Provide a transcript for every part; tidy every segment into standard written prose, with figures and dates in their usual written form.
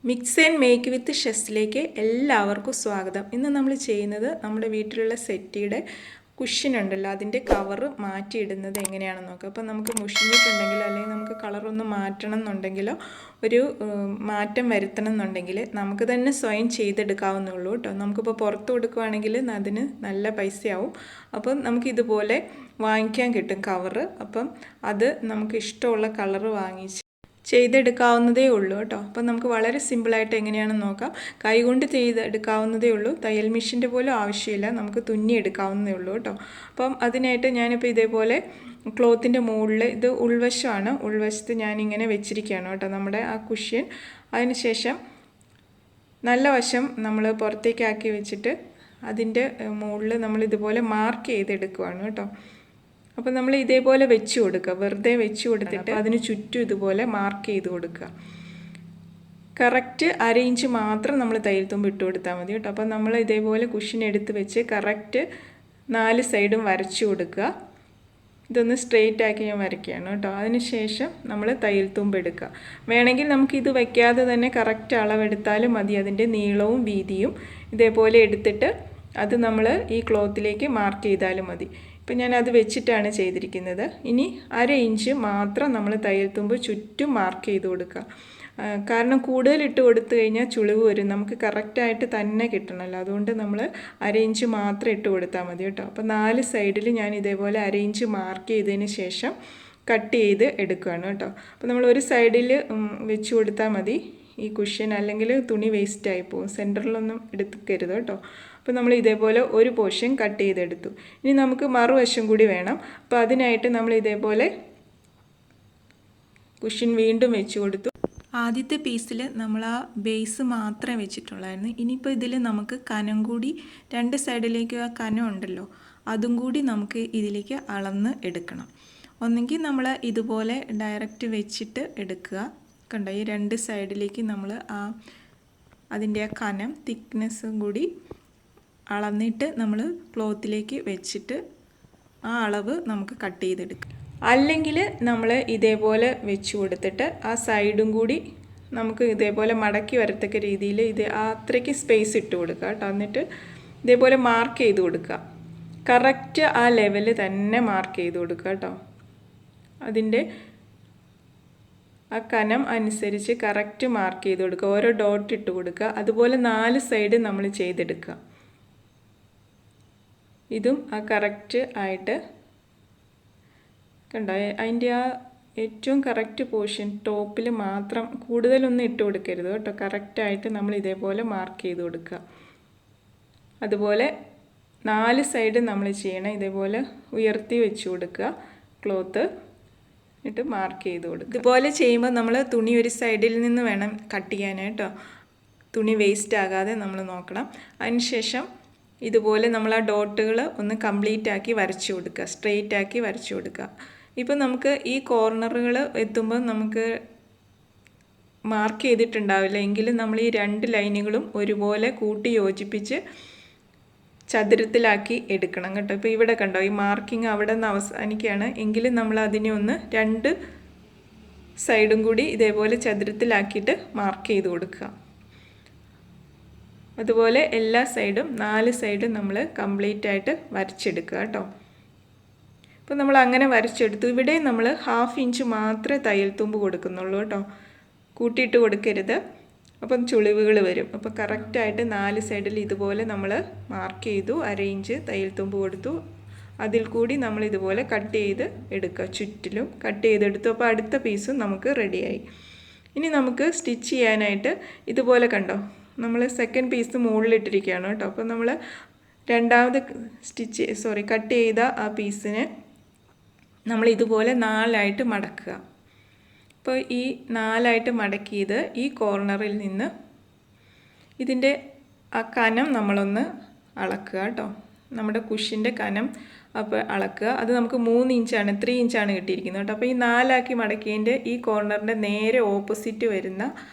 Mix and make വിത്ത് ഷെസ്സിലേക്ക് എല്ലാവർക്കും സ്വാഗതം. ഇന്ന് നമ്മൾ ചെയ്യുന്നത് നമ്മുടെ വീട്ടിലുള്ള സെറ്റിയുടെ കുഷ്യൻ ഉണ്ടല്ലോ, അതിൻ്റെ കവറ് മാറ്റിയിടുന്നത് എങ്ങനെയാണെന്ന് നോക്കാം. അപ്പോൾ നമുക്ക് മുഷിഞ്ഞിട്ടുണ്ടെങ്കിലോ അല്ലെങ്കിൽ നമുക്ക് കളറൊന്ന് മാറ്റണം എന്നുണ്ടെങ്കിലോ ഒരു മാറ്റം വരുത്തണം എന്നുണ്ടെങ്കിൽ നമുക്ക് തന്നെ സ്വയം ചെയ്തെടുക്കാവുന്നുള്ളൂ കേട്ടോ. നമുക്കിപ്പോൾ പുറത്ത് കൊടുക്കുകയാണെങ്കിൽ അതിന് നല്ല പൈസയാവും. അപ്പം നമുക്കിതുപോലെ വാങ്ങിക്കാൻ കിട്ടും കവറ്. അപ്പം അത് നമുക്ക് ഇഷ്ടമുള്ള കളറ് വാങ്ങിച്ച് ചെയ്തെടുക്കാവുന്നതേ ഉള്ളൂ കേട്ടോ. അപ്പം നമുക്ക് വളരെ സിമ്പിളായിട്ട് എങ്ങനെയാണെന്ന് നോക്കാം. കൈകൊണ്ട് ചെയ്തെടുക്കാവുന്നതേ ഉള്ളൂ. തയ്യൽ മെഷീൻ്റെ പോലും ആവശ്യമില്ല, നമുക്ക് തുന്നിയെടുക്കാവുന്നതേ ഉള്ളൂ കേട്ടോ. അപ്പം അതിനായിട്ട് ഞാനിപ്പോൾ ഇതേപോലെ ക്ലോത്തിൻ്റെ മുകളിൽ, ഇത് ഉൾവശമാണ്, ഉൾവശത്ത് ഞാനിങ്ങനെ വെച്ചിരിക്കുകയാണ് കേട്ടോ നമ്മുടെ ആ കുഷ്യൻ. അതിനുശേഷം നല്ല വശം നമ്മൾ പുറത്തേക്കാക്കി വെച്ചിട്ട് അതിൻ്റെ മുകളിൽ നമ്മളിതുപോലെ മാർക്ക് ചെയ്തെടുക്കുകയാണ് കേട്ടോ. അപ്പോൾ നമ്മൾ ഇതേപോലെ വെച്ച് കൊടുക്കുക, വെറുതെ വെച്ച് കൊടുത്തിട്ട് അതിന് ചുറ്റും ഇതുപോലെ മാർക്ക് ചെയ്ത് കൊടുക്കുക. കറക്റ്റ് 1/2 ഇഞ്ച് മാത്രം നമ്മൾ തയ്യൽ തുമ്പ് ഇട്ട് കൊടുത്താൽ മതി കേട്ടോ. അപ്പോൾ നമ്മൾ ഇതേപോലെ കുഷ്യൻ എടുത്ത് വെച്ച് കറക്റ്റ് 4 സൈഡും വരച്ചു കൊടുക്കുക. ഇതൊന്ന് സ്ട്രെയിറ്റ് ആക്കി ഞാൻ വരയ്ക്കുകയാണ് കേട്ടോ. അതിനുശേഷം നമ്മൾ തയ്യൽ തുമ്പ് എടുക്കുക. വേണമെങ്കിൽ നമുക്കിത് വയ്ക്കാതെ തന്നെ കറക്റ്റ് അളവെടുത്താലും മതി. അതിൻ്റെ നീളവും വീതിയും ഇതേപോലെ എടുത്തിട്ട് അത് നമ്മൾ ഈ ക്ലോത്തിലേക്ക് മാർക്ക് ചെയ്താലും മതി. ഇപ്പം ഞാനത് വെച്ചിട്ടാണ് ചെയ്തിരിക്കുന്നത്. ഇനി 1/2 ഇഞ്ച് മാത്രം നമ്മൾ തയ്യൽ തുമ്പ് ചുറ്റും മാർക്ക് ചെയ്ത് കൊടുക്കുക. കാരണം കൂടുതൽ ഇട്ട് കൊടുത്തു കഴിഞ്ഞാൽ ചുളിവ് വരും, നമുക്ക് കറക്റ്റായിട്ട് തന്നെ കിട്ടണമല്ലോ. അതുകൊണ്ട് നമ്മൾ 1/2 ഇഞ്ച് മാത്രം ഇട്ട് കൊടുത്താൽ മതി കേട്ടോ. അപ്പോൾ 4 സൈഡിൽ ഞാൻ ഇതേപോലെ 1/2 ഇഞ്ച് മാർക്ക് ചെയ്തതിന് ശേഷം കട്ട് ചെയ്ത് എടുക്കുകയാണ് കേട്ടോ. അപ്പോൾ നമ്മൾ ഒരു സൈഡിൽ വെച്ച് കൊടുത്താൽ മതി ഈ കുഷ്യൻ, അല്ലെങ്കിൽ തുണി വേസ്റ്റായി പോകും. സെൻറ്ററിലൊന്നും എടുക്കരുത് കേട്ടോ. അപ്പോൾ നമ്മൾ ഇതേപോലെ ഒരു പോർഷൻ കട്ട് ചെയ്തെടുത്തു. ഇനി നമുക്ക് മറുവശം കൂടി വേണം. അപ്പോൾ അതിനായിട്ട് നമ്മൾ ഇതേപോലെ കുഷ്യൻ വീണ്ടും വെച്ച് കൊടുത്തു. ആദ്യത്തെ പീസിൽ നമ്മൾ ആ ബേസ് മാത്രമേ വെച്ചിട്ടുള്ളായിരുന്നു. ഇനിയിപ്പോൾ ഇതിൽ നമുക്ക് കനം കൂടി 2 സൈഡിലേക്ക് ആ കനം ഉണ്ടല്ലോ, അതും കൂടി നമുക്ക് ഇതിലേക്ക് അളന്ന് എടുക്കണം. ഒന്നെങ്കിൽ നമ്മൾ ഇതുപോലെ ഡയറക്റ്റ് വെച്ചിട്ട് എടുക്കുക. കണ്ടോ, ഈ 2 സൈഡിലേക്ക് നമ്മൾ അതിൻ്റെ ആ കനം തിക്നെസ്സും കൂടി അളന്നിട്ട് നമ്മൾ ക്ലോത്തിലേക്ക് വെച്ചിട്ട് ആ അളവ് നമുക്ക് കട്ട് ചെയ്തെടുക്കാം. അല്ലെങ്കിൽ നമ്മൾ ഇതേപോലെ വെച്ച് കൊടുത്തിട്ട് ആ സൈഡും കൂടി നമുക്ക് ഇതേപോലെ മടക്കി വരത്തക്ക രീതിയിൽ അത്രയ്ക്ക് സ്പേസ് ഇട്ട് കൊടുക്കുക കേട്ടോ. എന്നിട്ട് ഇതേപോലെ മാർക്ക് ചെയ്ത് കൊടുക്കുക. കറക്റ്റ് ആ ലെവല് തന്നെ മാർക്ക് ചെയ്ത് കൊടുക്കുക കേട്ടോ. അതിൻ്റെ ആ കനം അനുസരിച്ച് കറക്റ്റ് മാർക്ക് ചെയ്ത് കൊടുക്കുക. ഓരോ ഡോട്ട് ഇട്ട് കൊടുക്കുക. അതുപോലെ 4 സൈഡ് നമ്മൾ ചെയ്തെടുക്കുക. ഇതും ആ കറക്റ്റ് ആയിട്ട് കണ്ടോ, അതിൻ്റെ ആ ഏറ്റവും കറക്റ്റ് പോർഷൻ ടോപ്പിൽ മാത്രം, കൂടുതലൊന്നും ഇട്ട് കൊടുക്കരുത് കേട്ടോ. കറക്റ്റായിട്ട് നമ്മൾ ഇതേപോലെ മാർക്ക് ചെയ്ത് കൊടുക്കുക. അതുപോലെ 4 സൈഡ് നമ്മൾ ചെയ്യണം. ഇതേപോലെ ഉയർത്തി വെച്ച് കൊടുക്കുക ക്ലോത്ത്, എന്നിട്ട് മാർക്ക് ചെയ്ത് കൊടുക്കുക. ഇതുപോലെ ചെയ്യുമ്പോൾ നമ്മൾ തുണി ഒരു സൈഡിൽ നിന്ന് വേണം കട്ട് ചെയ്യാനായിട്ടോ. തുണി വേസ്റ്റ് ആകാതെ നമ്മൾ നോക്കണം. അതിനുശേഷം ഇതുപോലെ നമ്മൾ ആ ഡോട്ടുകൾ ഒന്ന് കംപ്ലീറ്റ് ആക്കി വരച്ചു കൊടുക്കുക, സ്ട്രെയിറ്റ് ആക്കി വരച്ചു കൊടുക്കുക. ഇപ്പോൾ നമുക്ക് ഈ കോർണറുകൾ എത്തുമ്പോൾ നമുക്ക് മാർക്ക് ചെയ്തിട്ടുണ്ടാവില്ല, എങ്കിലും നമ്മൾ ഈ 2 ലൈനുകളും ഒരുപോലെ കൂട്ടി യോജിപ്പിച്ച് ചതുരത്തിലാക്കി എടുക്കണം കേട്ടോ. ഇപ്പോൾ ഇവിടെ കണ്ടോ, ഈ മാർക്കിങ് അവിടെ നിന്ന് അവസാനിക്കുകയാണ്, എങ്കിലും നമ്മൾ അതിനെ ഒന്ന് 2 സൈഡും കൂടി ഇതേപോലെ ചതുരത്തിലാക്കിയിട്ട് മാർക്ക് ചെയ്ത് കൊടുക്കുക. അതുപോലെ എല്ലാ സൈഡും 4 സൈഡും നമ്മൾ കംപ്ലീറ്റ് ആയിട്ട് വരച്ചെടുക്കുക കേട്ടോ. അപ്പോൾ നമ്മൾ അങ്ങനെ വരച്ചെടുത്തു. ഇവിടെ നമ്മൾ 1/2 ഇഞ്ച് മാത്രമേ തയ്യൽ തുമ്പ് കൊടുക്കുന്നുള്ളൂ കേട്ടോ, കൂട്ടിയിട്ട് കൊടുക്കരുത്. അപ്പം ചുളിവുകൾ വരും. അപ്പോൾ കറക്റ്റായിട്ട് 4 സൈഡിൽ ഇതുപോലെ നമ്മൾ മാർക്ക് ചെയ്തു. 1/2 ഇഞ്ച് തയ്യൽ തുമ്പ് കൊടുത്തു. അതിൽ കൂടി നമ്മൾ ഇതുപോലെ കട്ട് ചെയ്ത് എടുക്കുക. ചുറ്റിലും കട്ട് ചെയ്തെടുത്തു. അപ്പോൾ അടുത്ത പീസും നമുക്ക് റെഡിയായി. ഇനി നമുക്ക് സ്റ്റിച്ച് ചെയ്യാനായിട്ട് ഇതുപോലെ കണ്ടോ, നമ്മൾ സെക്കൻഡ് പീസ് മുകളിലിട്ടിരിക്കുകയാണ് കേട്ടോ. അപ്പോൾ നമ്മൾ രണ്ടാമത് കട്ട് ചെയ്ത ആ പീസിനെ നമ്മൾ ഇതുപോലെ 4ആയിട്ട് മടക്കുക. അപ്പോൾ ഈ 4ആയിട്ട് മടക്കിയത് ഈ കോർണറിൽ നിന്ന് ഇതിൻ്റെ ആ കനം നമ്മളൊന്ന് അളക്കുക കേട്ടോ. നമ്മുടെ കുഷ്യൻ്റെ കനം അപ്പോൾ അളക്കുക. അത് നമുക്ക് 3 ഇഞ്ചാണ്, 3 ഇഞ്ചാണ് കിട്ടിയിരിക്കുന്നത് കേട്ടോ. അപ്പോൾ ഈ 4ആക്കി മടക്കിയതിൻ്റെ ഈ കോർണറിൻ്റെ നേരെ ഓപ്പോസിറ്റ് വരുന്ന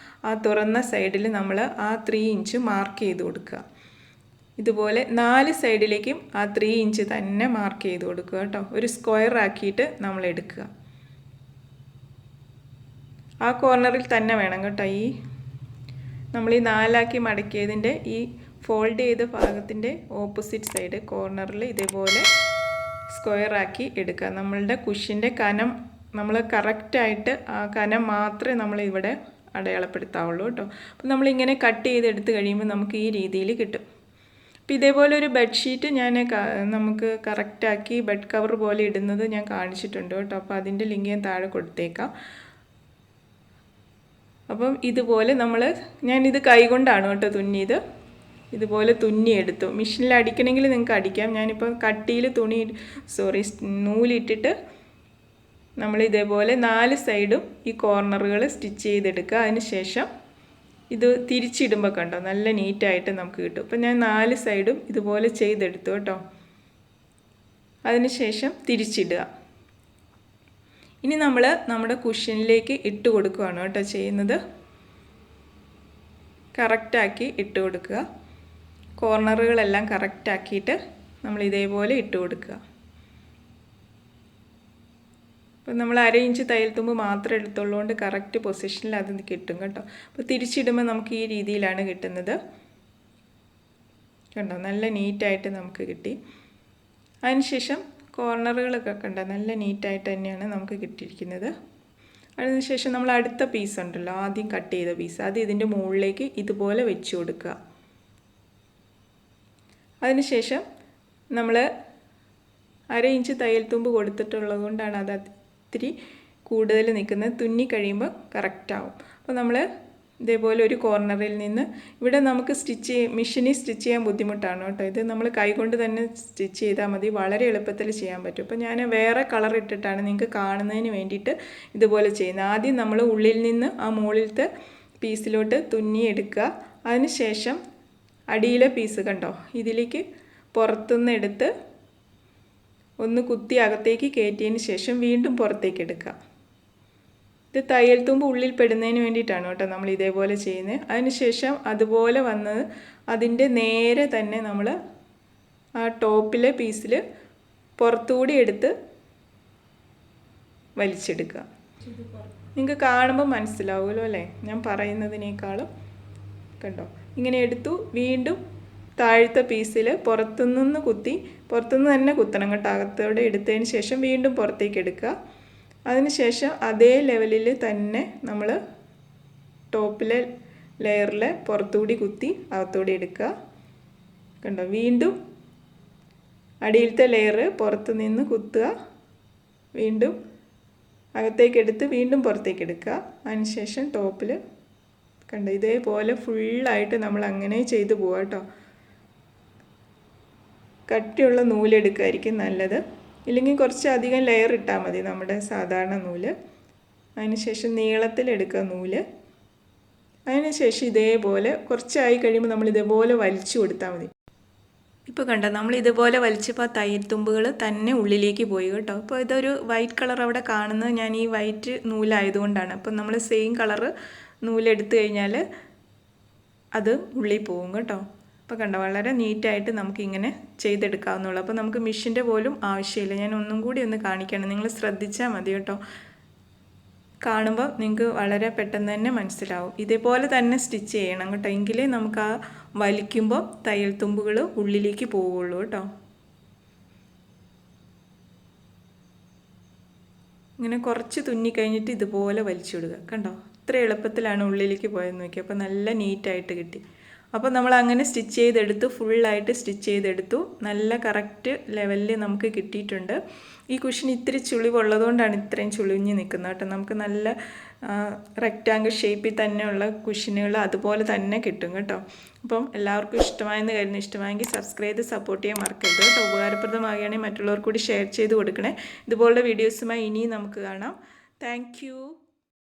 ആ തുറന്ന സൈഡിൽ നമ്മൾ ആ 3 ഇഞ്ച് മാർക്ക് ചെയ്ത് കൊടുക്കുക. ഇതുപോലെ 4 സൈഡിലേക്കും ആ 3 ഇഞ്ച് തന്നെ മാർക്ക് ചെയ്ത് കൊടുക്കുക കേട്ടോ. ഒരു സ്ക്വയർ ആക്കിയിട്ട് നമ്മൾ എടുക്കുക. ആ കോർണറിൽ തന്നെ വേണം കേട്ടോ. ഈ നമ്മൾ ഈ 4 മടക്കിയതിൻ്റെ ഈ ഫോൾഡ് ചെയ്ത ഭാഗത്തിൻ്റെ ഓപ്പോസിറ്റ് സൈഡ് കോർണറിൽ ഇതേപോലെ സ്ക്വയറാക്കി എടുക്കുക. നമ്മളുടെ കുഷ്യൻ്റെ കനം നമ്മൾ കറക്റ്റായിട്ട് ആ കനം മാത്രമേ നമ്മൾ ഇവിടെ അടയാളപ്പെടുത്താവുള്ളൂ കേട്ടോ. അപ്പോൾ നമ്മളിങ്ങനെ കട്ട് ചെയ്തെടുത്ത് കഴിയുമ്പോൾ നമുക്ക് ഈ രീതിയിൽ കിട്ടും. അപ്പോൾ ഇതേപോലെ ഒരു ബെഡ്ഷീറ്റ് നമുക്ക് കറക്റ്റാക്കി ബെഡ് കവർ പോലെ ഇടുന്നത് ഞാൻ കാണിച്ചിട്ടുണ്ട് കേട്ടോ. അപ്പോൾ അതിൻ്റെ ലിങ്ക് ഞാൻ താഴെ കൊടുത്തേക്കാം. അപ്പം ഇതുപോലെ ഞാനിത് കൈകൊണ്ടാണ് കേട്ടോ തുന്നിയത്. ഇതുപോലെ തുന്നിയെടുത്തു. മെഷീനിൽ അടിക്കണമെങ്കിൽ നിങ്ങൾക്ക് അടിക്കാം. ഞാനിപ്പോൾ കട്ടിയിൽ നൂലിട്ടിട്ട് നമ്മൾ ഇതേപോലെ 4 സൈഡും ഈ കോർണറുകൾ സ്റ്റിച്ച് ചെയ്തെടുക്കുക. അതിന് ശേഷം ഇത് തിരിച്ചിടുമ്പോൾ കണ്ടോ നല്ല നീറ്റായിട്ട് നമുക്ക് കിട്ടും. അപ്പോൾ ഞാൻ 4 സൈഡും ഇതുപോലെ ചെയ്തെടുത്തു കേട്ടോ. അതിന് ശേഷം തിരിച്ചിടുക. ഇനി നമ്മൾ നമ്മുടെ കുഷ്യനിലേക്ക് ഇട്ട് കൊടുക്കുകയാണ് കേട്ടോ ചെയ്യുന്നത്. കറക്റ്റാക്കി ഇട്ട് കൊടുക്കുക. കോർണറുകളെല്ലാം കറക്റ്റാക്കിയിട്ട് നമ്മൾ ഇതേപോലെ ഇട്ട് കൊടുക്കുക. അപ്പോൾ നമ്മൾ 1/2 ഇഞ്ച് തയ്യൽ തുമ്പ് മാത്രം എടുത്തുള്ളതുകൊണ്ട് കറക്റ്റ് പൊസിഷനിൽ അത് കിട്ടും കേട്ടോ. അപ്പോൾ തിരിച്ചിടുമ്പോൾ നമുക്ക് ഈ രീതിയിലാണ് കിട്ടുന്നത്. കണ്ടോ നല്ല നീറ്റായിട്ട് നമുക്ക് കിട്ടി. അതിനുശേഷം കോർണറുകളൊക്കെ കണ്ടോ നല്ല നീറ്റായിട്ട് തന്നെയാണ് നമുക്ക് കിട്ടിയിരിക്കുന്നത്. അതിനുശേഷം നമ്മൾ അടുത്ത പീസ് ഉണ്ടല്ലോ, ആദ്യം കട്ട് ചെയ്ത പീസ്, അത് ഇതിൻ്റെ മുകളിലേക്ക് ഇതുപോലെ വെച്ച് കൊടുക്കുക. അതിനുശേഷം നമ്മൾ 1/2 ഇഞ്ച് തയ്യൽ തുമ്പ് കൊടുത്തിട്ടുള്ളത് കൊണ്ടാണ് അത് ഇത്തിരി കൂടുതൽ നിൽക്കുന്നത്. തുന്നി കഴിയുമ്പോൾ കറക്റ്റാവും. അപ്പോൾ നമ്മൾ ഇതേപോലെ ഒരു കോർണറിൽ നിന്ന് ഇവിടെ നമുക്ക് മെഷീനിൽ സ്റ്റിച്ച് ചെയ്യാൻ ബുദ്ധിമുട്ടാണ് കേട്ടോ. ഇത് നമ്മൾ കൈകൊണ്ട് തന്നെ സ്റ്റിച്ച് ചെയ്താൽ മതി, വളരെ എളുപ്പത്തിൽ ചെയ്യാൻ പറ്റും. അപ്പോൾ ഞാൻ വേറെ കളർ ഇട്ടിട്ടാണ് നിങ്ങൾക്ക് കാണുന്നതിന് വേണ്ടിയിട്ട് ഇതുപോലെ ചെയ്യുന്നത്. ആദ്യം നമ്മൾ ഉള്ളിൽ നിന്ന് ആ മുകളിലത്തെ പീസിലോട്ട് തുന്നി എടുക്കുക. അതിന് ശേഷം അടിയിലെ പീസ് കണ്ടോ ഇതിലേക്ക് പുറത്തുനിന്ന് എടുത്ത് ഒന്ന് കുത്തി അകത്തേക്ക് കയറ്റിയതിന് ശേഷം വീണ്ടും പുറത്തേക്ക് എടുക്കുക. ഇത് തയ്യൽ തുമ്പ് ഉള്ളിൽ പെടുന്നതിന് വേണ്ടിയിട്ടാണ് കേട്ടോ നമ്മൾ ഇതേപോലെ ചെയ്യുന്നത്. അതിനുശേഷം അതുപോലെ വന്നത് അതിൻ്റെ നേരെ തന്നെ നമ്മൾ ആ ടോപ്പിലെ പീസിൽ പുറത്തുകൂടി എടുത്ത് വലിച്ചെടുക്കുക. നിങ്ങൾക്ക് കാണുമ്പോൾ മനസ്സിലാവുമല്ലോ അല്ലേ ഞാൻ പറയുന്നതിനേക്കാളും. കണ്ടോ ഇങ്ങനെ എടുത്തു വീണ്ടും താഴത്തെ പീസിൽ പുറത്തുനിന്ന് തന്നെ കുത്തണം കേട്ടോ. അകത്തോടെ എടുത്തതിന് ശേഷം വീണ്ടും പുറത്തേക്ക് എടുക്കുക. അതിനുശേഷം അതേ ലെവലിൽ തന്നെ നമ്മൾ ടോപ്പിലെ ലെയറിൽ പുറത്തുകൂടി കുത്തി അകത്തോടെ എടുക്കുക. കണ്ടോ വീണ്ടും അടിയിലത്തെ ലെയർ പുറത്തു നിന്ന് കുത്തുക, വീണ്ടും അകത്തേക്ക് എടുത്ത് വീണ്ടും പുറത്തേക്ക് എടുക്കുക. അതിനുശേഷം ടോപ്പിൽ കണ്ടോ ഇതേപോലെ ഫുള്ളായിട്ട് നമ്മൾ അങ്ങനെ ചെയ്തു പോവാം കേട്ടോ. കട്ടിയുള്ള നൂലെടുക്കായിരിക്കും നല്ലത്, ഇല്ലെങ്കിൽ കുറച്ച് അധികം ലെയർ ഇട്ടാൽ മതി നമ്മുടെ സാധാരണ നൂല്. അതിനുശേഷം നീളത്തിലെടുക്കുക നൂല്. അതിനുശേഷം ഇതേപോലെ കുറച്ചായി കഴിയുമ്പോൾ നമ്മൾ ഇതേപോലെ വലിച്ചു കൊടുത്താൽ മതി. ഇപ്പോൾ കണ്ടോ നമ്മൾ ഇതുപോലെ വലിച്ചപ്പോൾ തയ്യൽ തുമ്പുകൾ തന്നെ ഉള്ളിലേക്ക് പോയി കേട്ടോ. അപ്പോൾ ഇതൊരു വൈറ്റ് കളർ അവിടെ കാണുന്നത് ഞാൻ ഈ വൈറ്റ് നൂലായതുകൊണ്ടാണ്. അപ്പോൾ നമ്മൾ സെയിം കളറ് നൂലെടുത്ത് കഴിഞ്ഞാൽ അത് ഉള്ളിൽ പോകും കേട്ടോ. അപ്പോൾ കണ്ടോ വളരെ നീറ്റായിട്ട് നമുക്കിങ്ങനെ ചെയ്തെടുക്കാവുന്നുള്ളൂ. അപ്പോൾ നമുക്ക് മെഷീൻ്റെ പോലും ആവശ്യമില്ല. ഞാൻ ഒന്നും കൂടി ഒന്ന് കാണിക്കണം, നിങ്ങൾ ശ്രദ്ധിച്ചാൽ മതി കേട്ടോ. കാണുമ്പോൾ നിങ്ങൾക്ക് വളരെ പെട്ടെന്ന് തന്നെ മനസ്സിലാവും. ഇതേപോലെ തന്നെ സ്റ്റിച്ച് ചെയ്യണം കേട്ടോ, എങ്കിലേ നമുക്ക് ആ വലിക്കുമ്പോൾ തയ്യൽ തുമ്പുകൾ ഉള്ളിലേക്ക് പോവുള്ളൂ കേട്ടോ. ഇങ്ങനെ കുറച്ച് തുന്നി കഴിഞ്ഞിട്ട് ഇതുപോലെ വലിച്ചിടുക. കണ്ടോ ഇത്ര എളുപ്പത്തിലാണ് ഉള്ളിലേക്ക് പോയെന്ന് നോക്കി. അപ്പോൾ നല്ല നീറ്റായിട്ട് കിട്ടി. അപ്പോൾ നമ്മൾ അങ്ങനെ സ്റ്റിച്ച് ചെയ്തെടുത്തു, ഫുള്ളായിട്ട് സ്റ്റിച്ച് ചെയ്തെടുത്തു. നല്ല കറക്റ്റ് ലെവലിൽ നമുക്ക് കിട്ടിയിട്ടുണ്ട്. ഈ കുഷൻ ഇത്തിരി ചുളിവുള്ളതുകൊണ്ടാണ് ഇത്രയും ചുളിഞ്ഞ് നിൽക്കുന്നത് കേട്ടോ. നമുക്ക് നല്ല റെക്റ്റാങ്കിൾ ഷേപ്പിൽ തന്നെയുള്ള കുഷനുകൾ അതുപോലെ തന്നെ കിട്ടും കേട്ടോ. അപ്പം എല്ലാവർക്കും ഇഷ്ടമായെന്ന് കരുതുന്നു. ഇഷ്ടമായെങ്കിൽ സബ്സ്ക്രൈബ് ചെയ്ത് സപ്പോർട്ട് ചെയ്യാൻ മറക്കരുത് കേട്ടോ. ഉപകാരപ്രദമാകുകയാണെങ്കിൽ മറ്റുള്ളവർക്ക് കൂടി ഷെയർ ചെയ്ത് കൊടുക്കണേ. ഇതുപോലുള്ള വീഡിയോസുമായി ഇനിയും നമുക്ക് കാണാം. താങ്ക്